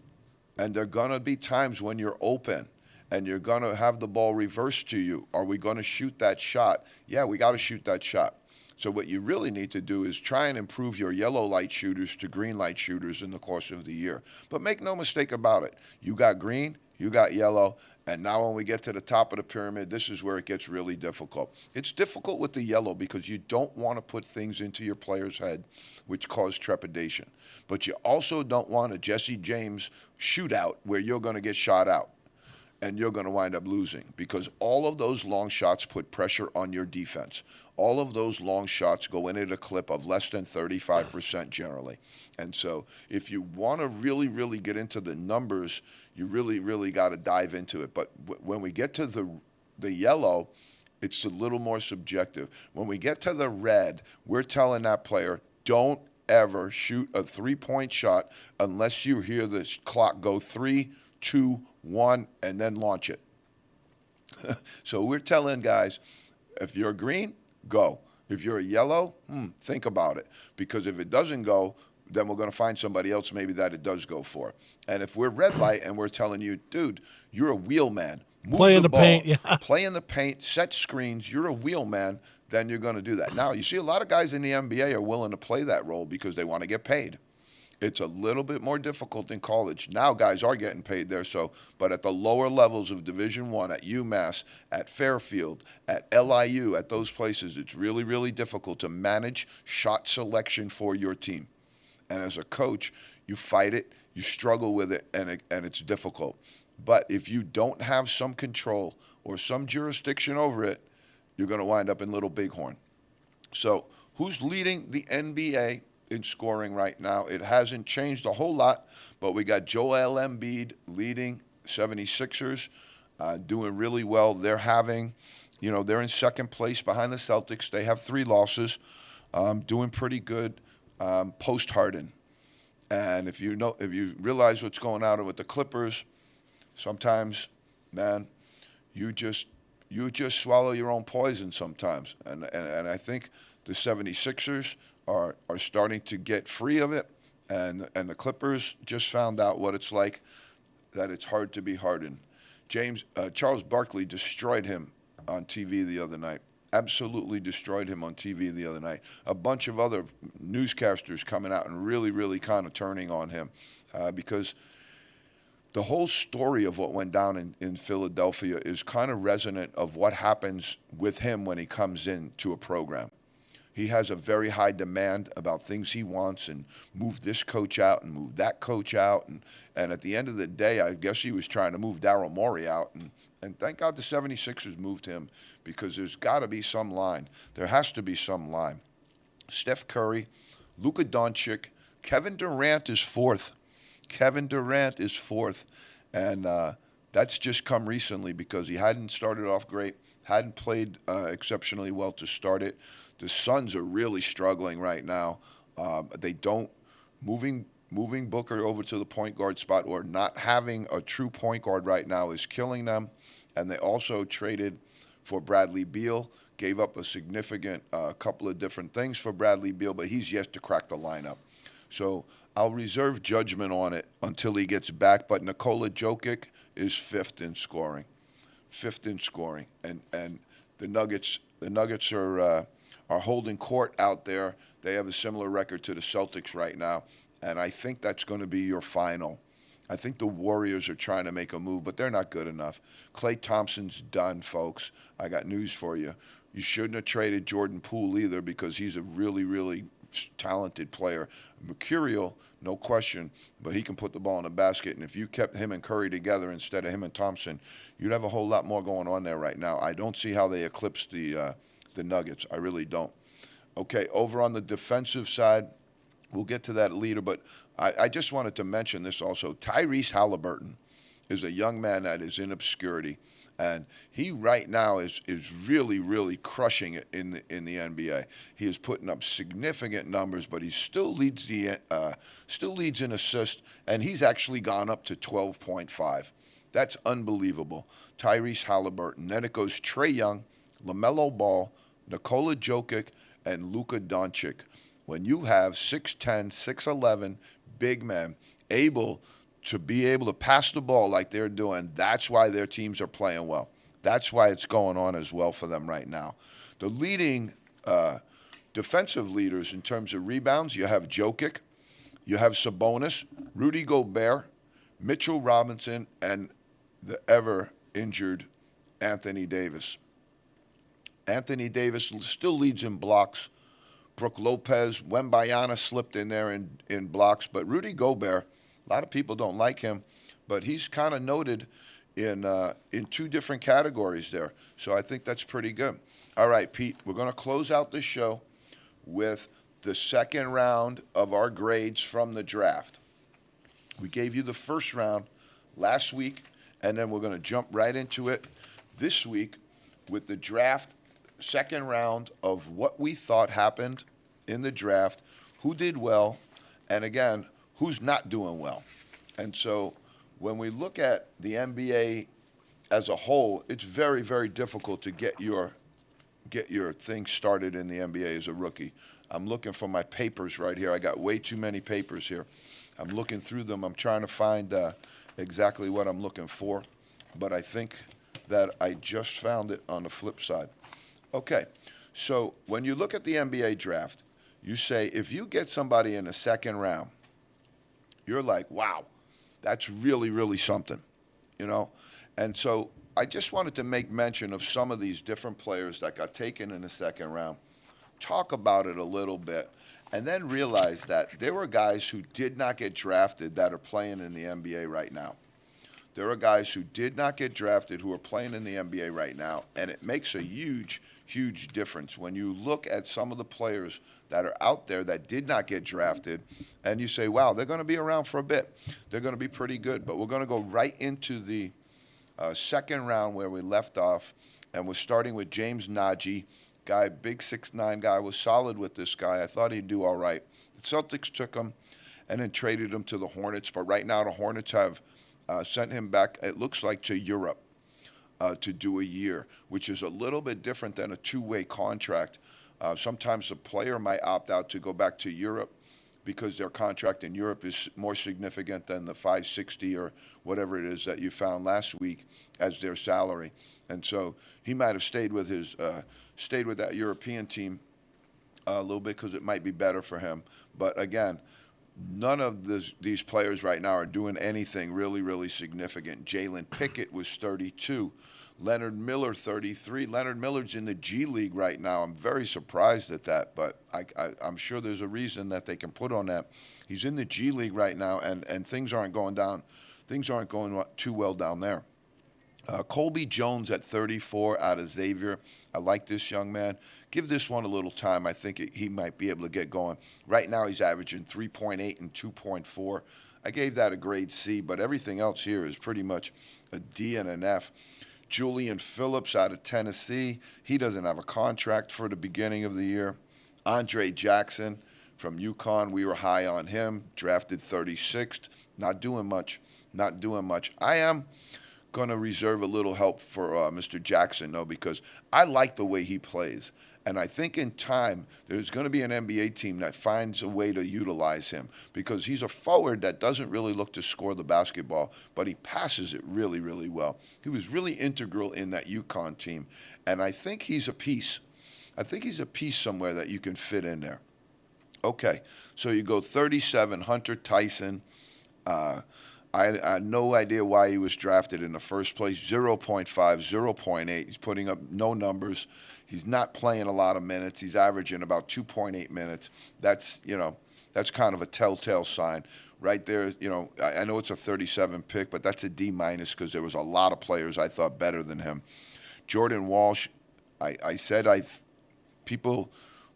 And there are going to be times when you're open and you're going to have the ball reversed to you. Are we going to shoot that shot? Yeah, we got to shoot that shot. So what you really need to do is try and improve your yellow light shooters to green light shooters in the course of the year. But make no mistake about it. You got green, you got yellow, and now when we get to the top of the pyramid, this is where it gets really difficult. It's difficult with the yellow because you don't want to put things into your player's head which cause trepidation. But you also don't want a Jesse James shootout where you're going to get shot out and you're going to wind up losing, because all of those long shots put pressure on your defense. All of those long shots go in at a clip of less than 35% generally. And so if you want to really, really get into the numbers, you really, really got to dive into it. But when we get to the yellow, it's a little more subjective. When we get to the red, we're telling that player, don't ever shoot a three-point shot unless you hear the clock go 3, 2, 1, and then launch it. So we're telling guys, if you're green, go. If you're a yellow, think about it. Because if it doesn't go, then we're going to find somebody else maybe that it does go for. And if we're red light and we're telling you, dude, you're a wheel man. Play in the paint, yeah. Play in the paint, set screens, you're a wheel man, then you're going to do that. Now, you see a lot of guys in the NBA are willing to play that role because they want to get paid. It's a little bit more difficult in college. Now guys are getting paid there, but at the lower levels of Division I, at UMass, at Fairfield, at LIU, at those places, it's really, really difficult to manage shot selection for your team. And as a coach, you fight it, you struggle with it, and it's difficult. But if you don't have some control or some jurisdiction over it, you're going to wind up in Little Bighorn. So who's leading the NBA in scoring right now? It hasn't changed a whole lot, but we got Joel Embiid leading 76ers, doing really well. They're they're in second place behind the Celtics. They have 3 losses, doing pretty good post Harden. And if you realize what's going on with the Clippers, sometimes, man, you just swallow your own poison sometimes. And I think the 76ers are starting to get free of it, And the Clippers just found out what it's like, that it's hard to be Harden. Charles Barkley destroyed him on TV the other night. Absolutely destroyed him on TV the other night. A bunch of other newscasters coming out and really, really kind of turning on him because the whole story of what went down in Philadelphia is kind of resonant of what happens with him when he comes into a program. He has a very high demand about things he wants and move this coach out and move that coach out. And at the end of the day, I guess he was trying to move Daryl Morey out. And thank God the 76ers moved him because there's got to be some line. There has to be some line. Steph Curry, Luka Doncic, Kevin Durant is fourth. Kevin Durant is fourth. And that's just come recently because he hadn't started off great, hadn't played exceptionally well to start it. The Suns are really struggling right now. They don't moving Booker over to the point guard spot or not having a true point guard right now is killing them. And they also traded for Bradley Beal, gave up a significant couple of different things for Bradley Beal, but he's yet to crack the lineup. So I'll reserve judgment on it until he gets back. But Nikola Jokic is fifth in scoring, and the Nuggets are holding court out there. They have a similar record to the Celtics right now, and I think that's going to be your final. I think the Warriors are trying to make a move, but they're not good enough. Klay Thompson's done, folks. I got news for you. You shouldn't have traded Jordan Poole either because he's a really, really talented player. Mercurial, no question, but he can put the ball in the basket. And if you kept him and Curry together instead of him and Thompson, you'd have a whole lot more going on there right now. I don't see how they eclipse the Nuggets. I really don't. Okay, over on the defensive side, we'll get to that later, but I just wanted to mention this also. Tyrese Halliburton is a young man that is in obscurity, and he right now is really, really crushing it in the NBA. He is putting up significant numbers, but he still leads in assists, and he's actually gone up to 12.5. That's unbelievable. Tyrese Halliburton. Then it goes Trae Young, LaMelo Ball, Nikola Jokic, and Luka Doncic. When you have 6'10", 6'11", big men able to pass the ball like they're doing, that's why their teams are playing well. That's why it's going on as well for them right now. The leading defensive leaders in terms of rebounds, you have Jokic, you have Sabonis, Rudy Gobert, Mitchell Robinson, and the ever-injured Anthony Davis. Anthony Davis still leads in blocks. Brook Lopez, Wembanyama slipped in there in blocks. But Rudy Gobert, a lot of people don't like him, but he's kind of noted in two different categories there. So I think that's pretty good. All right, Pete, we're going to close out the show with the second round of our grades from the draft. We gave you the first round last week, and then we're going to jump right into it this week with the draft second round of what we thought happened in the draft, who did well, and again, who's not doing well. And so when we look at the NBA as a whole, it's very, very difficult to get your thing started in the NBA as a rookie. I'm looking for my papers right here. I got way too many papers here. I'm looking through them. I'm trying to find exactly what I'm looking for, but I think that I just found it on the flip side. Okay, so when you look at the NBA draft, you say if you get somebody in the second round, you're like, wow, that's really, really something, you know? And so I just wanted to make mention of some of these different players that got taken in the second round, talk about it a little bit, and then realize that there were guys who did not get drafted that are playing in the NBA right now. There are guys who did not get drafted who are playing in the NBA right now, and it makes a huge, huge difference when you look at some of the players that are out there that did not get drafted, and you say, wow, they're going to be around for a bit. They're going to be pretty good. But we're going to go right into the second round where we left off, and we're starting with James Nagy, guy, big 6'9" guy, was solid with this guy. I thought he'd do all right. The Celtics took him and then traded him to the Hornets, but right now the Hornets have sent him back, it looks like, to Europe to do a year, which is a little bit different than a two-way contract. Sometimes the player might opt out to go back to Europe, because their contract in Europe is more significant than the 560 or whatever it is that you found last week as their salary. And so he might have stayed with that European team a little bit because it might be better for him. But again, none of these players right now are doing anything really, really significant. Jalen Pickett was 32. Leonard Miller, 33. Leonard Miller's in the G League right now. I'm very surprised at that, but I'm sure there's a reason that they can put on that. He's in the G League right now, and things aren't going down. Things aren't going too well down there. Colby Jones at 34 out of Xavier. I like this young man. Give this one a little time. I think he might be able to get going. Right now he's averaging 3.8 and 2.4. I gave that a grade C, but everything else here is pretty much a D and an F. Julian Phillips out of Tennessee. He doesn't have a contract for the beginning of the year. Andre Jackson from UConn. We were high on him. Drafted 36th. Not doing much. I am going to reserve a little help for Mr. Jackson, though, because I like the way he plays. And I think in time, there's going to be an NBA team that finds a way to utilize him because he's a forward that doesn't really look to score the basketball, but he passes it really, really well. He was really integral in that UConn team. And I think he's a piece. I think he's a piece somewhere that you can fit in there. Okay, so you go 37, Hunter Tyson. I had no idea why he was drafted in the first place. 0.5, 0.8. He's putting up no numbers. He's not playing a lot of minutes. He's averaging about 2.8 minutes. That's kind of a telltale sign. Right there, I know it's a 37 pick, but that's a D- because there was a lot of players I thought better than him. Jordan Walsh, people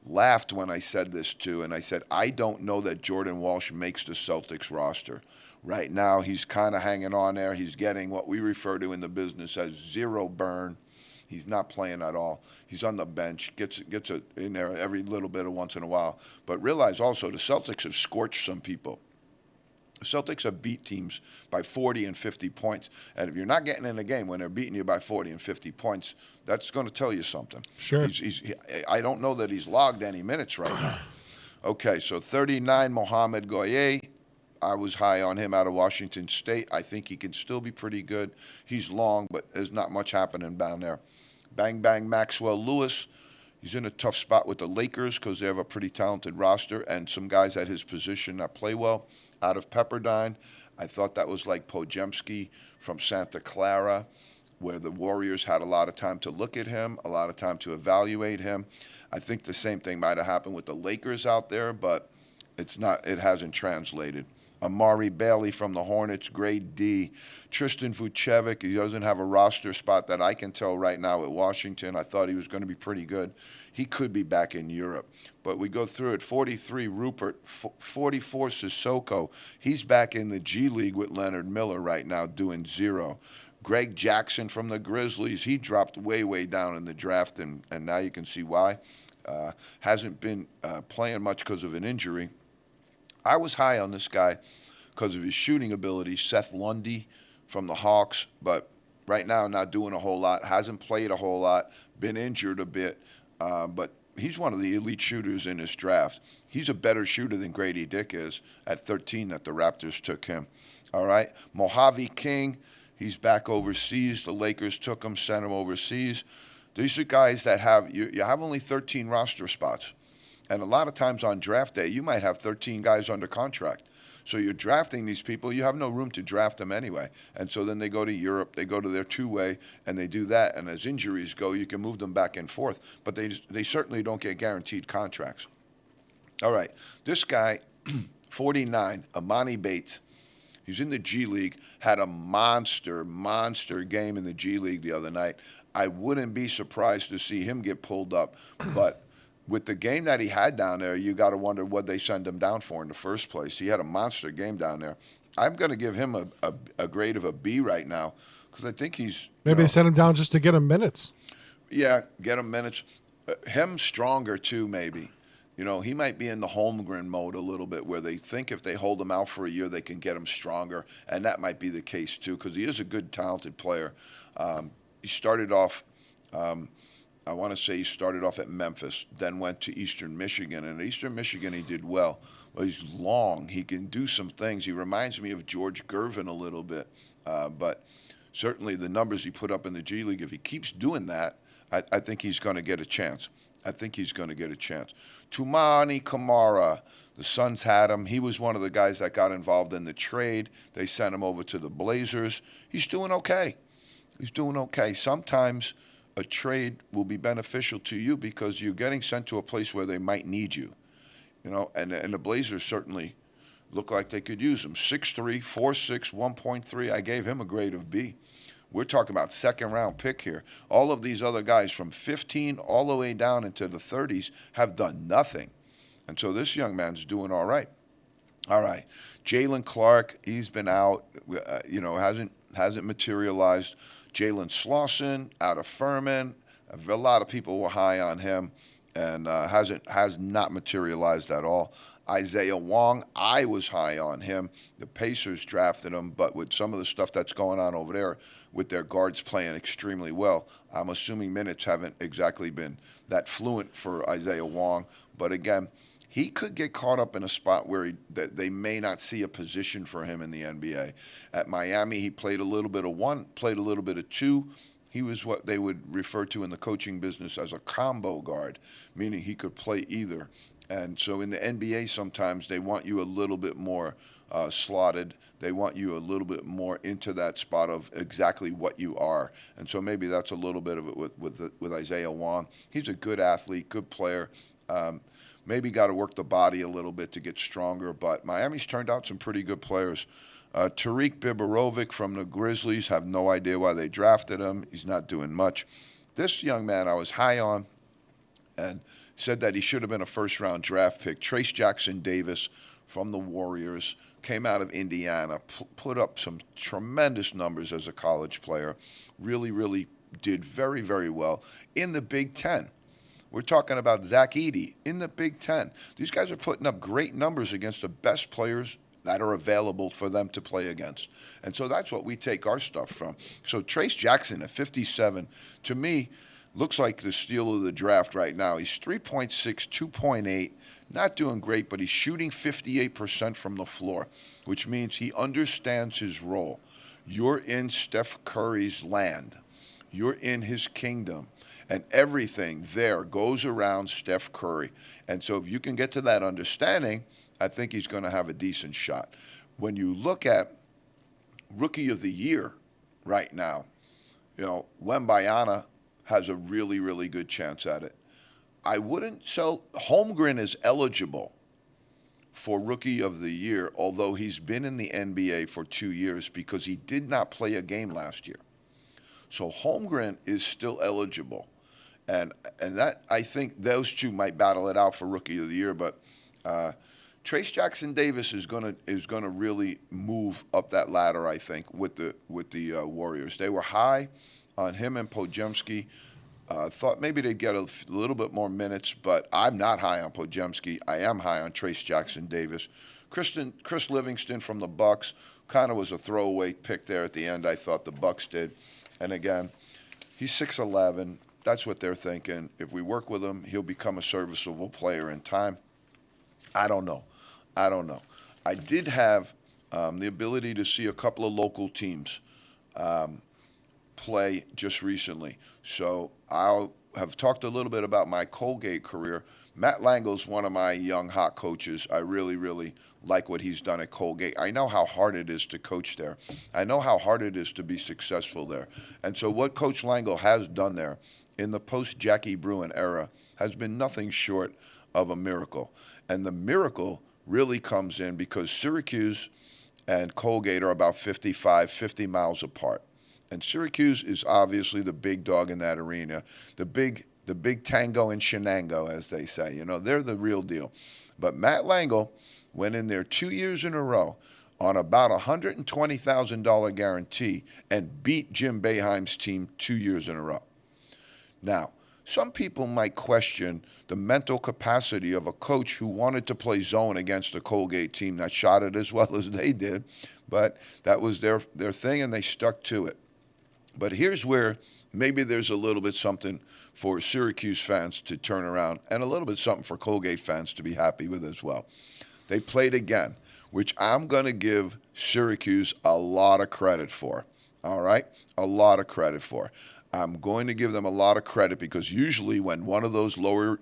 laughed when I said this too, and I said, I don't know that Jordan Walsh makes the Celtics roster. Right now, he's kind of hanging on there. He's getting what we refer to in the business as zero burn. He's not playing at all. He's on the bench, gets in there every little bit of once in a while. But realize also the Celtics have scorched some people. The Celtics have beat teams by 40 and 50 points. And if you're not getting in the game when they're beating you by 40 and 50 points, that's going to tell you something. Sure. I don't know that he's logged any minutes right now. Okay, so 39, Mohamed Goye. I was high on him out of Washington State. I think he can still be pretty good. He's long, but there's not much happening down there. Bang, bang, Maxwell Lewis. He's in a tough spot with the Lakers because they have a pretty talented roster and some guys at his position that play well. Out of Pepperdine, I thought that was like Podziemski from Santa Clara, where the Warriors had a lot of time to look at him, a lot of time to evaluate him. I think the same thing might have happened with the Lakers out there, but it hasn't translated. Amari Bailey from the Hornets, grade D. Tristan Vucevic, he doesn't have a roster spot that I can tell right now at Washington. I thought he was going to be pretty good. He could be back in Europe. But we go through it. 43, Rupert. 44, Sissoko. He's back in the G League with Leonard Miller right now doing zero. Greg Jackson from the Grizzlies, he dropped way, way down in the draft, and now you can see why. Hasn't been playing much because of an injury. I was high on this guy because of his shooting ability, Seth Lundy from the Hawks, but right now not doing a whole lot, hasn't played a whole lot, been injured a bit, but he's one of the elite shooters in this draft. He's a better shooter than Grady Dick is at 13 that the Raptors took him. All right, Mojave King, he's back overseas. The Lakers took him, sent him overseas. These are guys that you have only 13 roster spots. And a lot of times on draft day, you might have 13 guys under contract. So you're drafting these people. You have no room to draft them anyway. And so then they go to Europe, they go to their two-way, and they do that. And as injuries go, you can move them back and forth. But they certainly don't get guaranteed contracts. All right. This guy, 49, Amani Bates. He's in the G League, had a monster game in the G League the other night. I wouldn't be surprised to see him get pulled up, but with the game that he had down there, you got to wonder what they send him down for in the first place. He had a monster game down there. I'm going to give him a grade of a B right now because I think he's... Maybe they sent him down just to get him minutes. Yeah, get him minutes. Him stronger, too, maybe. He might be in the Holmgren mode a little bit where they think if they hold him out for a year, they can get him stronger, and that might be the case, too, because he is a good, talented player. He started off... I want to say he started off at Memphis, then went to Eastern Michigan. And at Eastern Michigan, he did well. Well, he's long. He can do some things. He reminds me of George Gervin a little bit. But certainly the numbers he put up in the G League, if he keeps doing that, I think he's going to get a chance. I think he's going to get a chance. Toumani Camara, the Suns had him. He was one of the guys that got involved in the trade. They sent him over to the Blazers. He's doing okay. He's doing okay. Sometimes a trade will be beneficial to you because you're getting sent to a place where they might need you. You know, and the Blazers certainly look like they could use him. 6'3", 4'6", 1.3. I gave him a grade of B. We're talking about second-round pick here. All of these other guys from 15 all the way down into the 30s have done nothing. And so this young man's doing all right. All right. Jalen Clark, he's been out, hasn't materialized. Jalen Slauson out of Furman. A lot of people were high on him and has not materialized at all. Isaiah Wong, I was high on him. The Pacers drafted him, but with some of the stuff that's going on over there with their guards playing extremely well, I'm assuming minutes haven't exactly been that fluent for Isaiah Wong. But again, he could get caught up in a spot where that they may not see a position for him in the NBA. At Miami, he played a little bit of one, played a little bit of two. He was what they would refer to in the coaching business as a combo guard, meaning he could play either. And so in the NBA, sometimes they want you a little bit more slotted. They want you a little bit more into that spot of exactly what you are. And so maybe that's a little bit of it with Isaiah Wong. He's a good athlete, good player. Maybe got to work the body a little bit to get stronger. But Miami's turned out some pretty good players. Tariq Biberovic from the Grizzlies, have no idea why they drafted him. He's not doing much. This young man I was high on and said that he should have been a first-round draft pick. Trace Jackson Davis from the Warriors, came out of Indiana, put up some tremendous numbers as a college player, really, really did very, very well in the Big Ten. We're talking about Zach Edey in the Big Ten. These guys are putting up great numbers against the best players that are available for them to play against. And so that's what we take our stuff from. So Trace Jackson at 57, to me, looks like the steal of the draft right now. He's 3.6, 2.8, not doing great, but he's shooting 58% from the floor, which means he understands his role. You're in Steph Curry's land. You're in his kingdom. And everything there goes around Steph Curry. And so if you can get to that understanding, I think he's going to have a decent shot. When you look at Rookie of the Year right now, Wembanyama has a really, really good chance at it. I wouldn't sell. Holmgren is eligible for Rookie of the Year, although he's been in the NBA for 2 years because he did not play a game last year. So Holmgren is still eligible. And that, I think those two might battle it out for Rookie of the Year, but Trace Jackson Davis is gonna really move up that ladder, I think, with the Warriors. They were high on him and Podziemski. Thought maybe they'd get a little bit more minutes, but I'm not high on Podziemski. I am high on Trace Jackson Davis. Chris Livingston from the Bucks kind of was a throwaway pick there at the end. I thought the Bucks did, and again, he's 6'11". That's what they're thinking. If we work with him, he'll become a serviceable player in time. I don't know. I did have the ability to see a couple of local teams play just recently. So I'll have talked a little bit about my Colgate career. Matt Langle's one of my young, hot coaches. I really, really like what he's done at Colgate. I know how hard it is to coach there. I know how hard it is to be successful there. And so what Coach Langle has done there in the post-Jackie Bruin era has been nothing short of a miracle. And the miracle really comes in because Syracuse and Colgate are about 50 miles apart. And Syracuse is obviously the big dog in that arena, the big tango and shenango, as they say. They're the real deal. But Matt Langle went in there 2 years in a row on about $120,000 guarantee and beat Jim Boeheim's team 2 years in a row. Now, some people might question the mental capacity of a coach who wanted to play zone against a Colgate team that shot it as well as they did, but that was their thing and they stuck to it. But here's where maybe there's a little bit something for Syracuse fans to turn around and a little bit something for Colgate fans to be happy with as well. They played again, which I'm going to give Syracuse a lot of credit for. All right? A lot of credit for. I'm going to give them a lot of credit because usually when one of those lower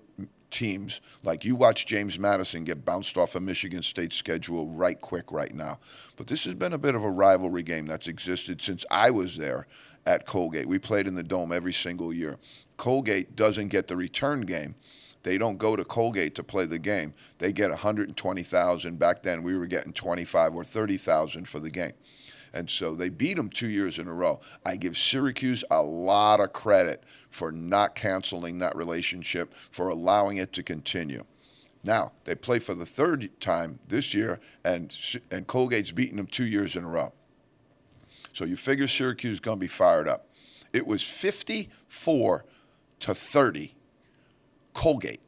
teams, like you watch James Madison get bounced off of Michigan State's schedule right quick right now. But this has been a bit of a rivalry game that's existed since I was there at Colgate. We played in the Dome every single year. Colgate doesn't get the return game. They don't go to Colgate to play the game. They get 120,000. Back then we were getting 25 or 30,000 for the game. And so they beat them 2 years in a row. I give Syracuse a lot of credit for not canceling that relationship, for allowing it to continue. Now, they play for the third time this year, and Colgate's beaten them 2 years in a row. So you figure Syracuse is going to be fired up. It was 54-30, Colgate.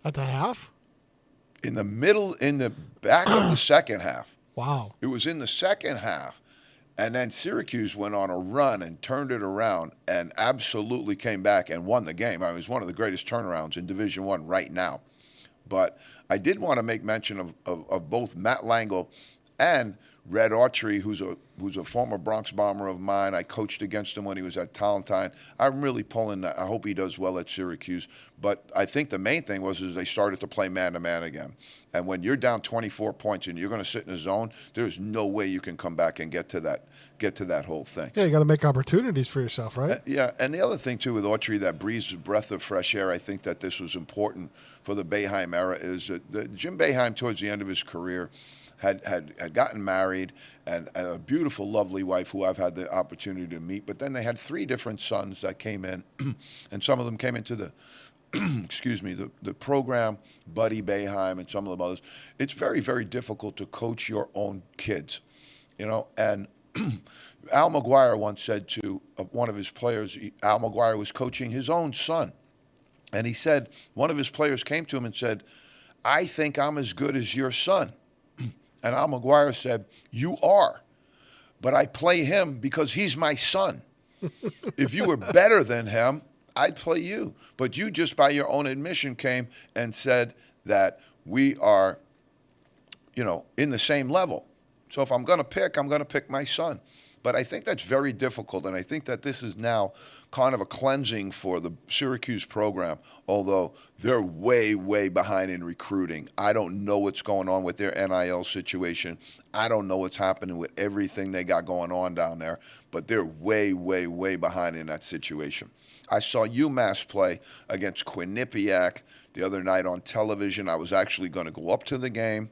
At the half? In the back of the second half. Wow. It was in the second half. And then Syracuse went on a run and turned it around and absolutely came back and won the game. I mean, it was one of the greatest turnarounds in Division I right now. But I did want to make mention of both Matt Langle and Red Autry, who's a former Bronx Bomber of mine. I coached against him when he was at Talentine. I'm really pulling that. I hope he does well at Syracuse. But I think the main thing was they started to play man-to-man again. And when you're down 24 points and you're going to sit in a zone, there's no way you can come back and get to that whole thing. Yeah, you got to make opportunities for yourself, right? Yeah, and the other thing, too, with Autry that breathes a breath of fresh air, I think that this was important for the Boeheim era, is that Jim Boeheim, towards the end of his career, had gotten married and a beautiful, lovely wife who I've had the opportunity to meet. But then they had 3 different sons that came in, and some of them came into the the program, Buddy Boeheim and some of the others. It's very, very difficult to coach your own kids, and Al McGuire once said to one of his players, Al McGuire was coaching his own son, and he said, one of his players came to him and said, "I think I'm as good as your son." And Al McGuire said, "You are, but I play him because he's my son. If you were better than him, I'd play you. But you just by your own admission came and said that we are, in the same level. So if I'm going to pick my son." But I think that's very difficult, and I think that this is now kind of a cleansing for the Syracuse program, although they're way, way behind in recruiting. I don't know what's going on with their NIL situation. I don't know what's happening with everything they got going on down there, but they're way, way, way behind in that situation. I saw UMass play against Quinnipiac the other night on television. I was actually going to go up to the game,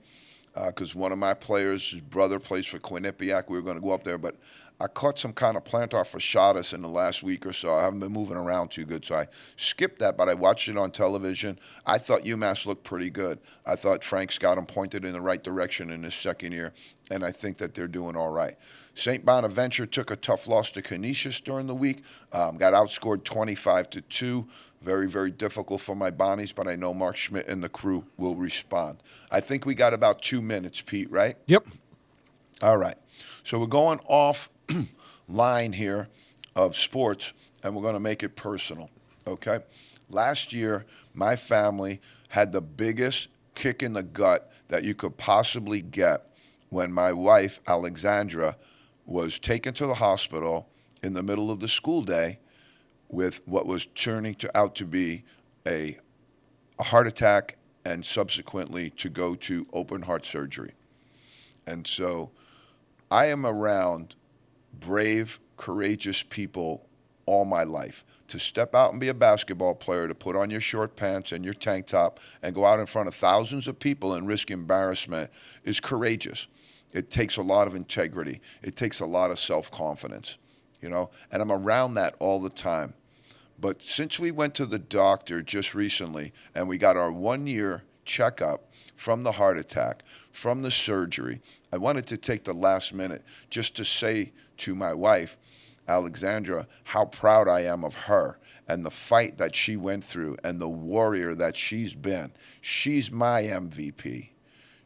because one of my players, his brother plays for Quinnipiac. We were going to go up there, but I caught some kind of plantar fasciitis in the last week or so. I haven't been moving around too good, so I skipped that, but I watched it on television. I thought UMass looked pretty good. I thought Frank's got them pointed in the right direction in his second year, and I think that they're doing all right. St. Bonaventure took a tough loss to Canisius during the week, got outscored 25-2. Very, very difficult for my Bonnies, but I know Mark Schmidt and the crew will respond. I think we got about 2 minutes, Pete, right? Yep. All right. So we're going off line here of sports, and we're going to make it personal, okay? Last year, my family had the biggest kick in the gut that you could possibly get when my wife, Alexandra, was taken to the hospital in the middle of the school day with what was turning out to be a heart attack and subsequently to go to open heart surgery. And so I am around brave, courageous people all my life. To step out and be a basketball player, to put on your short pants and your tank top and go out in front of thousands of people and risk embarrassment is courageous. It takes a lot of integrity. It takes a lot of self-confidence, and I'm around that all the time. But since we went to the doctor just recently and we got our 1-year checkup from the heart attack, from the surgery, I wanted to take the last minute just to say to my wife, Alexandra, how proud I am of her and the fight that she went through and the warrior that she's been. She's my MVP.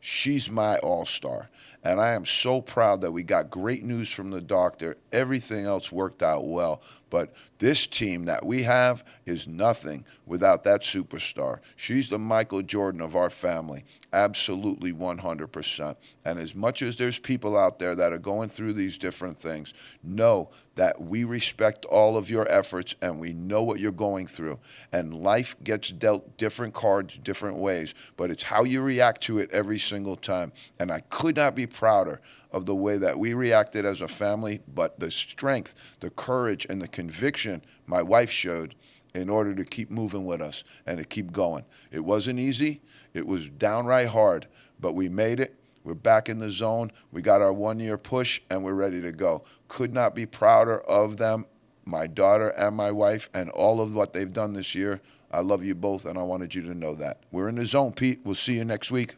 She's my all-star. And I am so proud that we got great news from the doctor. Everything else worked out well. But this team that we have is nothing without that superstar. She's the Michael Jordan of our family. Absolutely 100%. And as much as there's people out there that are going through these different things, know that we respect all of your efforts and we know what you're going through. And life gets dealt different cards different ways, but it's how you react to it every single time. And I could not be prouder of the way that we reacted as a family, but the strength, the courage, and the conviction my wife showed in order to keep moving with us and to keep going. It wasn't easy. It was downright hard, but we made it. We're back in the zone. We got our 1 year push, and we're ready to go. Could not be prouder of them, my daughter and my wife, and all of what they've done this year. I love you both, and I wanted you to know that. We're in the zone, Pete. We'll see you next week.